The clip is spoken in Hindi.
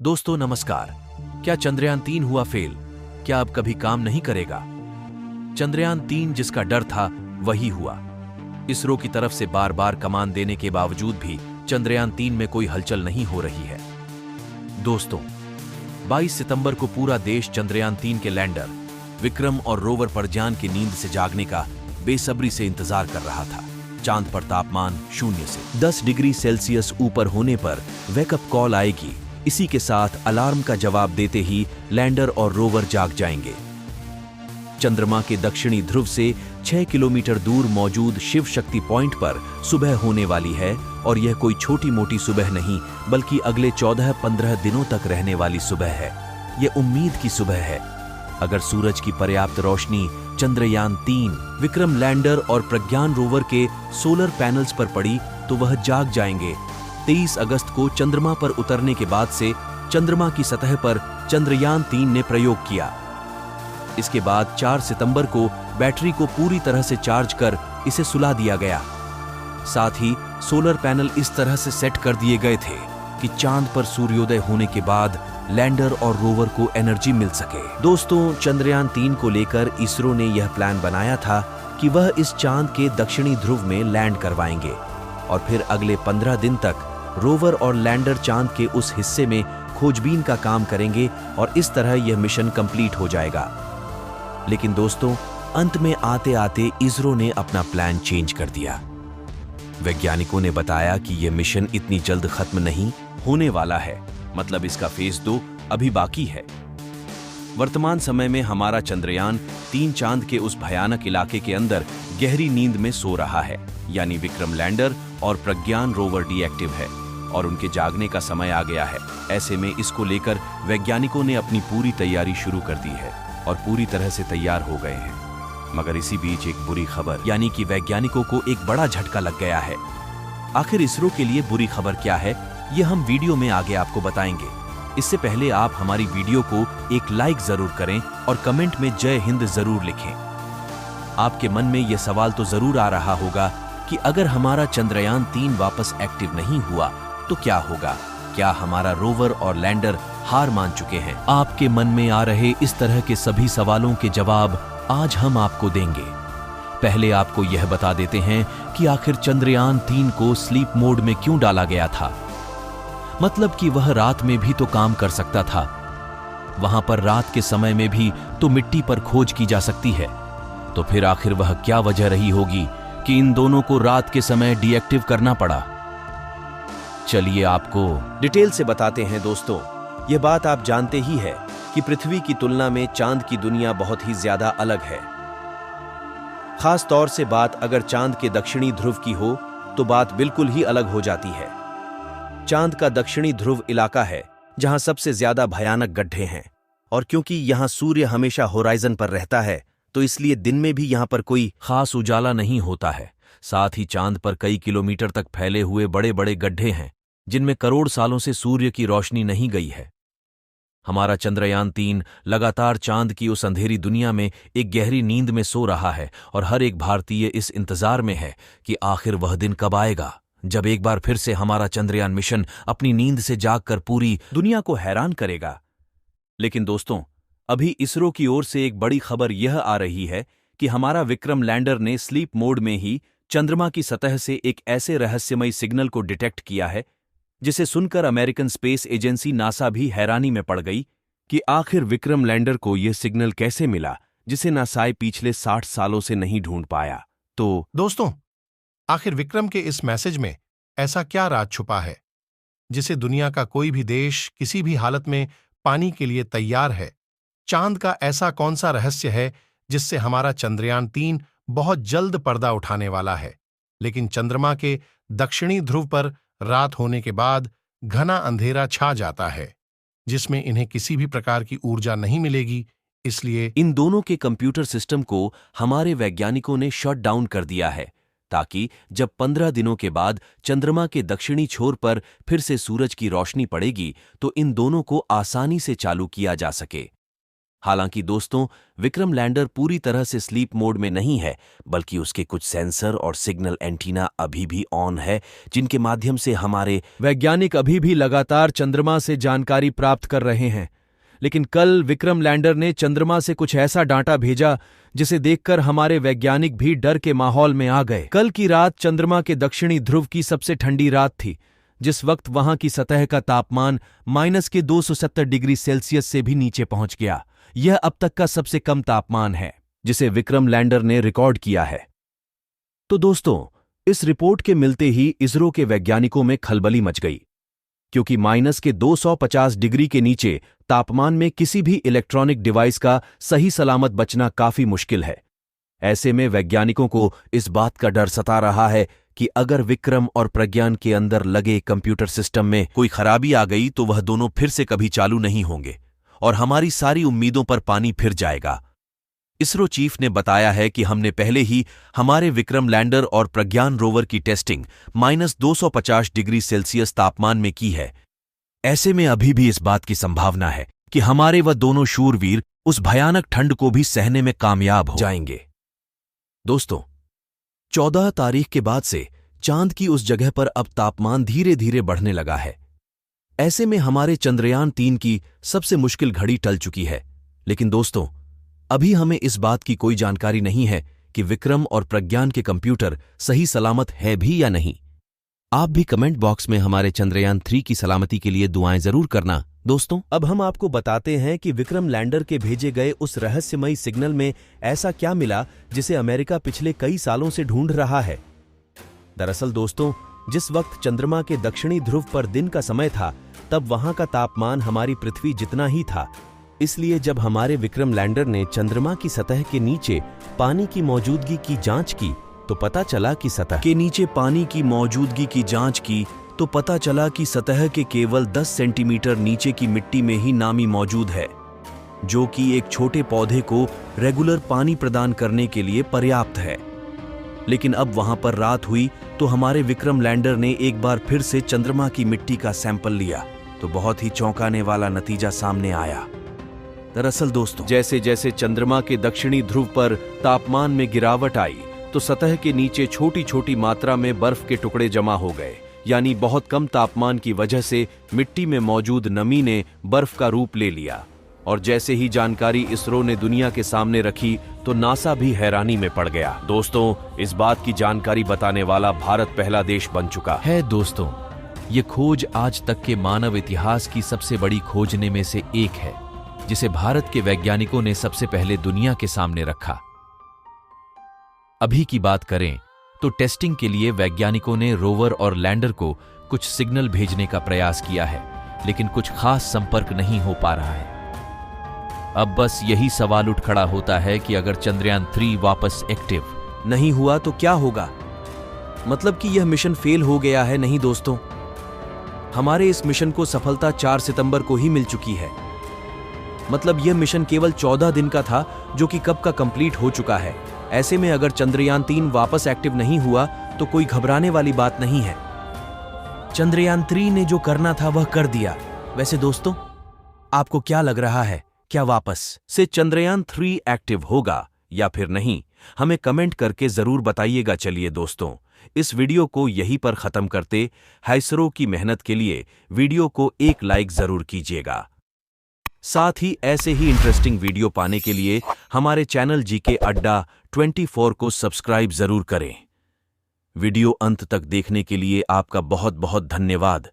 दोस्तों नमस्कार। क्या चंद्रयान 3 हुआ फेल? क्या अब कभी काम नहीं करेगा? चंद्रयान 3 जिसका डर था वही हुआ। इसरो की तरफ से बार बार कमान देने के बावजूद भी चंद्रयान 3 में कोई हलचल नहीं हो रही है। दोस्तों 22 सितंबर को पूरा देश चंद्रयान 3 के लैंडर विक्रम और रोवर प्रज्ञान की नींद से जागने का बेसब्री से इंतजार कर रहा था। चांद पर तापमान 0 से 10 डिग्री सेल्सियस ऊपर होने पर वेकअप कॉल आएगी। इसी के साथ अलार्म का जवाब देते ही लैंडर और रोवर जाग जाएंगे। चंद्रमा के दक्षिणी ध्रुव से 6 किलोमीटर दूर मौजूद शिव शक्ति पॉइंट पर सुबह होने वाली है और यह कोई छोटी मोटी सुबह नहीं बल्कि अगले 14-15 दिनों तक रहने वाली सुबह है। यह उम्मीद की सुबह है। अगर सूरज की पर्याप्त रोशनी चंद्रयान 3 विक्रम लैंडर और प्रज्ञान रोवर के सोलर पैनल्स पर पड़ी तो वह जाग जाएंगे। 23 अगस्त को चंद्रमा पर उतरने के बाद से चंद्रमा की सतह पर चंद्रयान 3 ने प्रयोग किया। इसके बाद 4 सितंबर को बैटरी को पूरी तरह से चार्ज कर इसे सुला दिया गया। साथ ही सोलर पैनल इस तरह से सेट कर दिए गए थे कि चांद पर सूर्योदय होने के बाद लैंडर और रोवर को एनर्जी मिल सके। दोस्तों चंद्रयान 3 को लेकर इसरो ने यह प्लान बनाया था कि वह इस चांद के दक्षिणी ध्रुव में लैंड करवाएंगे और फिर अगले 15 दिन तक रोवर और लैंडर चांद के उस हिस्से में खोजबीन का काम करेंगे और इस तरह यह मिशन कंप्लीट हो जाएगा। लेकिन दोस्तों अंत में आते आते इसरो ने अपना प्लान चेंज कर दिया। वैज्ञानिकों ने बताया कि यह मिशन इतनी जल्द खत्म नहीं होने वाला है, मतलब इसका फेज 2 अभी बाकी है। वर्तमान समय में हमारा चंद्रयान 3 चांद के उस भयानक इलाके के अंदर गहरी नींद में सो रहा है, यानी विक्रम लैंडर और प्रज्ञान रोवर डीएक्टिव है और उनके जागने का समय आ गया है। ऐसे में इसको लेकर वैज्ञानिकों ने अपनी पूरी तैयारी शुरू कर दी है और पूरी तरह से तैयार हो गए हैं। मगर इसी बीच एक बुरी खबर, यानी कि वैज्ञानिकों को एक बड़ा झटका लग गया है। आखिर इसरो के लिए बुरी खबर क्या है, यह हम वीडियो में आगे आपको बताएंगे। इससे पहले आप हमारी वीडियो को एक लाइक जरूर करें और कमेंट में जय हिंद जरूर लिखें। आपके मन में यह सवाल तो जरूर आ रहा होगा कि अगर हमारा चंद्रयान 3 वापस एक्टिव नहीं हुआ तो क्या होगा? क्या हमारा रोवर और लैंडर हार मान चुके हैं? आपके मन में आ रहे इस तरह के सभी सवालों के जवाब आज हम आपको देंगे। पहले आपको यह बता देते हैं कि आखिर चंद्रयान 3 को स्लीप मोड में क्यों डाला गया था। मतलब कि वह रात में भी तो काम कर सकता था। वहां पर रात के समय में भी तो मिट्टी पर खोज की जा सकती है। तो फिर आखिर वह क्या वजह रही होगी कि इन दोनों को रात के समय डीएक्टिव करना पड़ा? चलिए आपको डिटेल से बताते हैं। दोस्तों यह बात आप जानते ही है कि पृथ्वी की तुलना में चांद की दुनिया बहुत ही ज्यादा अलग है। खास तौर से बात अगर चांद के दक्षिणी ध्रुव की हो तो बात बिल्कुल ही अलग हो जाती है। चांद का दक्षिणी ध्रुव इलाका है जहां सबसे ज्यादा भयानक गड्ढे हैं और क्योंकि यहां सूर्य हमेशा होराइजन पर रहता है तो इसलिए दिन में भी यहां पर कोई खास उजाला नहीं होता है। साथ ही चांद पर कई किलोमीटर तक फैले हुए बड़े बड़े गड्ढे हैं जिनमें करोड़ सालों से सूर्य की रोशनी नहीं गई है। हमारा चंद्रयान 3 लगातार चांद की उस अंधेरी दुनिया में एक गहरी नींद में सो रहा है और हर एक भारतीय इस इंतजार में है कि आखिर वह दिन कब आएगा जब एक बार फिर से हमारा चंद्रयान मिशन अपनी नींद से जागकर पूरी दुनिया को हैरान करेगा। लेकिन दोस्तों अभी इसरो की ओर से एक बड़ी खबर यह आ रही है कि हमारा विक्रम लैंडर ने स्लीप मोड में ही चंद्रमा की सतह से एक ऐसे रहस्यमयी सिग्नल को डिटेक्ट किया है जिसे सुनकर अमेरिकन स्पेस एजेंसी नासा भी हैरानी में पड़ गई कि आखिर विक्रम लैंडर को यह सिग्नल कैसे मिला जिसे नासाए पिछले 60 सालों से नहीं ढूंढ पाया। तो दोस्तों आखिर विक्रम के इस मैसेज में ऐसा क्या राज छुपा है जिसे दुनिया का कोई भी देश किसी भी हालत में पाने के लिए तैयार है? चांद का ऐसा कौन सा रहस्य है जिससे हमारा चंद्रयान 3 बहुत जल्द पर्दा उठाने वाला है? लेकिन चंद्रमा के दक्षिणी ध्रुव पर रात होने के बाद घना अंधेरा छा जाता है जिसमें इन्हें किसी भी प्रकार की ऊर्जा नहीं मिलेगी। इसलिए इन दोनों के कंप्यूटर सिस्टम को हमारे वैज्ञानिकों ने शट डाउन कर दिया है ताकि जब 15 दिनों के बाद चंद्रमा के दक्षिणी छोर पर फिर से सूरज की रोशनी पड़ेगी तो इन दोनों को आसानी से चालू किया जा सके। हालांकि दोस्तों, विक्रम लैंडर पूरी तरह से स्लीप मोड में नहीं है, बल्कि उसके कुछ सेंसर और सिग्नल एंटीना अभी भी ऑन है, जिनके माध्यम से हमारे वैज्ञानिक अभी भी लगातार चंद्रमा से जानकारी प्राप्त कर रहे हैं। लेकिन कल विक्रम लैंडर ने चंद्रमा से कुछ ऐसा डाटा भेजा जिसे देखकर हमारे वैज्ञानिक भी डर के माहौल में आ गए। कल की रात चंद्रमा के दक्षिणी ध्रुव की सबसे ठंडी रात थी, जिस वक्त वहां की सतह का तापमान -270 डिग्री सेल्सियस से भी नीचे पहुंच गया। यह अब तक का सबसे कम तापमान है जिसे विक्रम लैंडर ने रिकॉर्ड किया है। तो दोस्तों, इस रिपोर्ट के मिलते ही इसरो के वैज्ञानिकों में खलबली मच गई, क्योंकि -250 डिग्री के नीचे तापमान में किसी भी इलेक्ट्रॉनिक डिवाइस का सही सलामत बचना काफी मुश्किल है। ऐसे में वैज्ञानिकों को इस बात का डर सता रहा है कि अगर विक्रम और प्रज्ञान के अंदर लगे कंप्यूटर सिस्टम में कोई खराबी आ गई तो वह दोनों फिर से कभी चालू नहीं होंगे और हमारी सारी उम्मीदों पर पानी फिर जाएगा। इसरो चीफ ने बताया है कि हमने पहले ही हमारे विक्रम लैंडर और प्रज्ञान रोवर की टेस्टिंग -250 डिग्री सेल्सियस तापमान में की है। ऐसे में अभी भी इस बात की संभावना है कि हमारे वह दोनों शूरवीर उस भयानक ठंड को भी सहने में कामयाब हो जाएंगे। दोस्तों, 14 तारीख के बाद से चांद की उस जगह पर अब तापमान धीरे धीरे बढ़ने लगा है। ऐसे में हमारे चंद्रयान 3 की सबसे मुश्किल घड़ी टल चुकी है। लेकिन दोस्तों, अभी हमें इस बात की कोई जानकारी नहीं है कि विक्रम और प्रज्ञान के कंप्यूटर सही सलामत है भी या नहीं। आप भी कमेंट बॉक्स में हमारे चंद्रयान 3 की सलामती के लिए दुआएं जरूर करना। दोस्तों, अब हम आपको बताते हैं कि विक्रम लैंडर के भेजे गए उस रहस्यमयी सिग्नल में ऐसा क्या मिला जिसे अमेरिका पिछले कई सालों से ढूंढ रहा है। दरअसल दोस्तों, जिस वक्त चंद्रमा के दक्षिणी ध्रुव पर दिन का समय था, तब वहां का तापमान हमारी पृथ्वी जितना ही था। इसलिए जब हमारे विक्रम लैंडर ने चंद्रमा की सतह के नीचे पानी की मौजूदगी की जांच की तो पता चला कि सतह के नीचे पानी की मौजूदगी की जांच की तो पता चला कि सतह के केवल 10 सेंटीमीटर नीचे की मिट्टी में ही नामी मौजूद है, जो कि एक छोटे पौधे को रेगुलर पानी प्रदान करने के लिए पर्याप्त है। लेकिन अब वहां पर रात हुई तो हमारे विक्रम लैंडर ने एक बार फिर से चंद्रमा की मिट्टी का सैंपल लिया तो बहुत ही चौंकाने वाला नतीजा सामने आया। दरअसल दोस्तों, जैसे जैसे चंद्रमा के दक्षिणी ध्रुव पर तापमान में गिरावट आई तो सतह के नीचे छोटी छोटी मात्रा में बर्फ के टुकड़े जमा हो गए। यानी बहुत कम तापमान की वजह से मिट्टी में मौजूद नमी ने बर्फ का रूप ले लिया। और जैसे ही जानकारी इसरो ने दुनिया के सामने रखी तो नासा भी हैरानी में पड़ गया। दोस्तों, इस बात की जानकारी बताने वाला भारत पहला देश बन चुका है। दोस्तों, ये खोज आज तक के मानव इतिहास की सबसे बड़ी खोजने में से एक है, जिसे भारत के वैज्ञानिकों ने सबसे पहले दुनिया के सामने रखा। अभी की बात करें तो टेस्टिंग के लिए वैज्ञानिकों ने रोवर और लैंडर को कुछ सिग्नल भेजने का प्रयास किया है, लेकिन कुछ खास संपर्क नहीं हो पा रहा है। अब बस यही सवाल उठ खड़ा होता है कि अगर चंद्रयान 3 वापस एक्टिव नहीं हुआ तो क्या होगा? मतलब कि यह मिशन फेल हो गया है? नहीं दोस्तों, हमारे इस मिशन को सफलता 4 सितंबर को ही मिल चुकी है। मतलब यह मिशन केवल 14 दिन का था, जो कि कब का कंप्लीट हो चुका है। ऐसे में अगर चंद्रयान 3 वापस एक्टिव नहीं हुआ तो कोई घबराने वाली बात नहीं है। चंद्रयान 3 ने जो करना था वह कर दिया। वैसे दोस्तों, आपको क्या लग रहा है? क्या वापस से चंद्रयान 3 एक्टिव होगा या फिर नहीं? हमें कमेंट करके जरूर बताइएगा। चलिए दोस्तों, इस वीडियो को यहीं पर खत्म करते हैं। इसरो की मेहनत के लिए वीडियो को एक लाइक जरूर कीजिएगा। साथ ही ऐसे ही इंटरेस्टिंग वीडियो पाने के लिए हमारे चैनल जीके अड्डा 24 को सब्सक्राइब जरूर करें। वीडियो अंत तक देखने के लिए आपका बहुत बहुत धन्यवाद।